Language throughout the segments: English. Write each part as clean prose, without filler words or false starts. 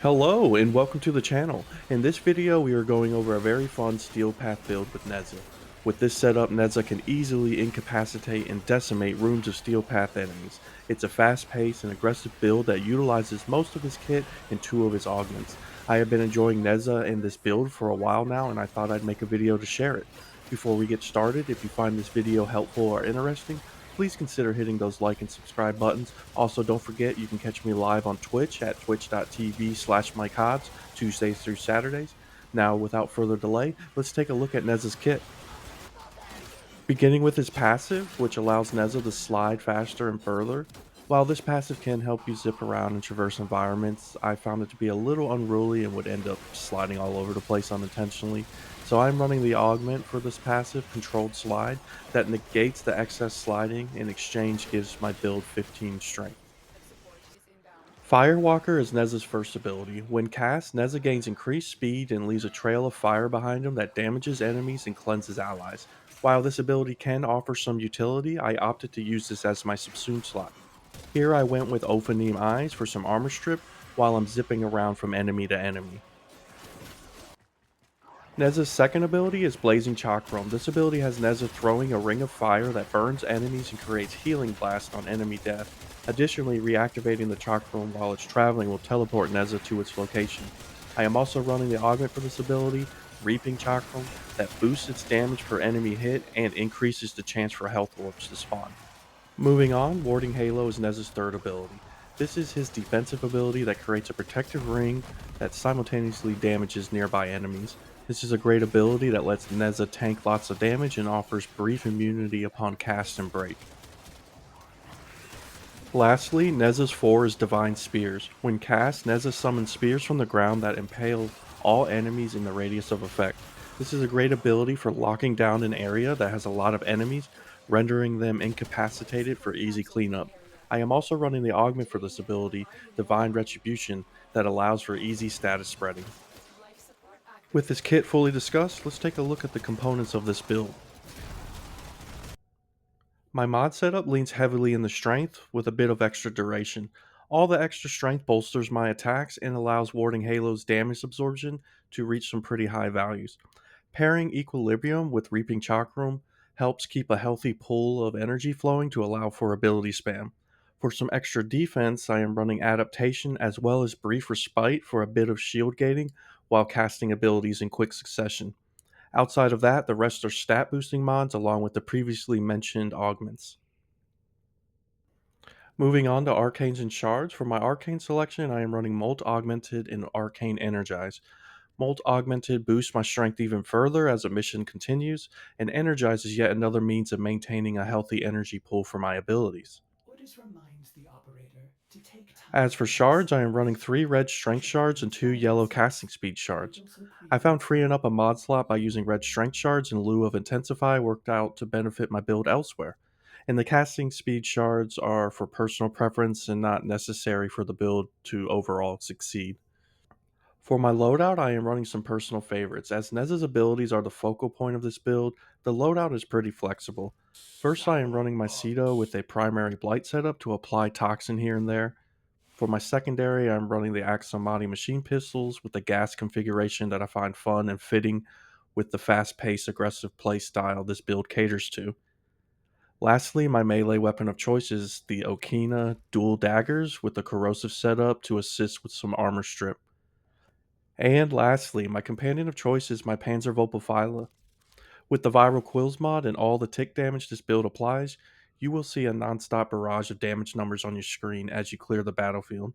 Hello and welcome to the channel. In this video we are going over a very fun steel path build with Nezha. With this setup, Nezha can easily incapacitate and decimate rooms of steel path enemies. It's a fast-paced and aggressive build that utilizes most of his kit and two of his augments. I have been enjoying Nezha in this build for a while now and I thought I'd make a video to share it. Before we get started, if you find this video helpful or interesting, please consider hitting those like and subscribe buttons. Also, don't forget you can catch me live on Twitch at twitch.tv/MikeHobbs Tuesdays through Saturdays. Now, without further delay, let's take a look at Nezha's kit. Beginning with his passive, which allows Nezha to slide faster and further. While this passive can help you zip around and traverse environments, I found it to be a little unruly and would end up sliding all over the place unintentionally. So I'm running the augment for this passive, Controlled Slide, that negates the excess sliding, in exchange gives my build 15 strength. Firewalker is Nezha's first ability. When cast, Nezha gains increased speed and leaves a trail of fire behind him that damages enemies and cleanses allies. While this ability can offer some utility, I opted to use this as my subsume slot. Here I went with Ophanim Eyes for some armor strip while I'm zipping around from enemy to enemy. Nezha's second ability is Blazing Chakram. This ability has Nezha throwing a ring of fire that burns enemies and creates healing blast on enemy death. Additionally, reactivating the Chakram while it's traveling will teleport Nezha to its location. I am also running the augment for this ability, Reaping Chakram, that boosts its damage per enemy hit and increases the chance for health orbs to spawn. Moving on, Warding Halo is Nezha's third ability. This is his defensive ability that creates a protective ring that simultaneously damages nearby enemies. This is a great ability that lets Nezha tank lots of damage and offers brief immunity upon cast and break. Lastly, Nezha's 4 is Divine Spears. When cast, Nezha summons spears from the ground that impale all enemies in the radius of effect. This is a great ability for locking down an area that has a lot of enemies, rendering them incapacitated for easy cleanup. I am also running the augment for this ability, Divine Retribution, that allows for easy status spreading. With this kit fully discussed, let's take a look at the components of this build. My mod setup leans heavily in the strength with a bit of extra duration. All the extra strength bolsters my attacks and allows Warding Halo's damage absorption to reach some pretty high values. Pairing Equilibrium with Reaping Chakram helps keep a healthy pool of energy flowing to allow for ability spam. For some extra defense, I am running Adaptation as well as Brief Respite for a bit of shield gating while casting abilities in quick succession. Outside of that, the rest are stat boosting mods along with the previously mentioned augments. Moving on to Arcanes and Shards, for my Arcane selection, I am running Molt Augmented and Arcane Energize. Molt Augmented boosts my strength even further as a mission continues, and Energize is yet another means of maintaining a healthy energy pool for my abilities. As for shards, I am running 3 red strength shards and 2 yellow casting speed shards. I found freeing up a mod slot by using red strength shards in lieu of intensify worked out to benefit my build elsewhere. And the casting speed shards are for personal preference and not necessary for the build to overall succeed. For my loadout, I am running some personal favorites. As Nez's abilities are the focal point of this build, the loadout is pretty flexible. First, I am running my Cedo with a primary blight setup to apply toxin here and there. For my secondary, I'm running the Axomati machine pistols with the gas configuration that I find fun and fitting with the fast-paced, aggressive play style this build caters to. Lastly, my melee weapon of choice is the Okina dual daggers with the corrosive setup to assist with some armor strip. And lastly, my companion of choice is my Panzervopophyla. With the viral quills mod and all the tick damage this build applies, you will see a non-stop barrage of damage numbers on your screen as you clear the battlefield.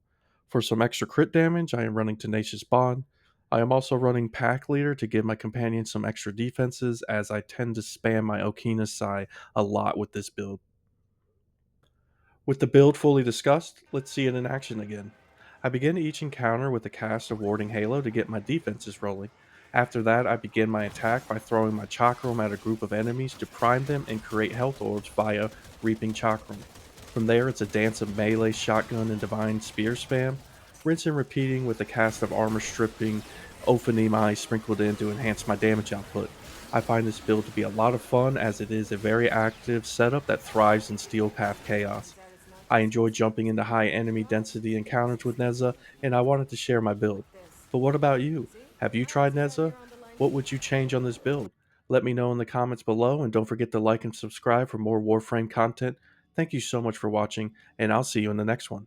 For some extra crit damage, I am running Tenacious Bond. I am also running Pack Leader to give my companion some extra defenses as I tend to spam my Okina Sai a lot with this build. With the build fully discussed, let's see it in action again. I begin each encounter with a cast of Warding Halo to get my defenses rolling. After that, I begin my attack by throwing my Chakram at a group of enemies to prime them and create health orbs via Reaping Chakram. From there, it's a dance of melee, shotgun, and divine spear spam, rinse and repeating with a cast of armor stripping Ophanim Eyes sprinkled in to enhance my damage output. I find this build to be a lot of fun as it is a very active setup that thrives in Steel Path chaos. I enjoy jumping into high enemy density encounters with Nezza, and I wanted to share my build. But what about you? Have you tried Nezza? What would you change on this build? Let me know in the comments below, and don't forget to like and subscribe for more Warframe content. Thank you so much for watching, and I'll see you in the next one.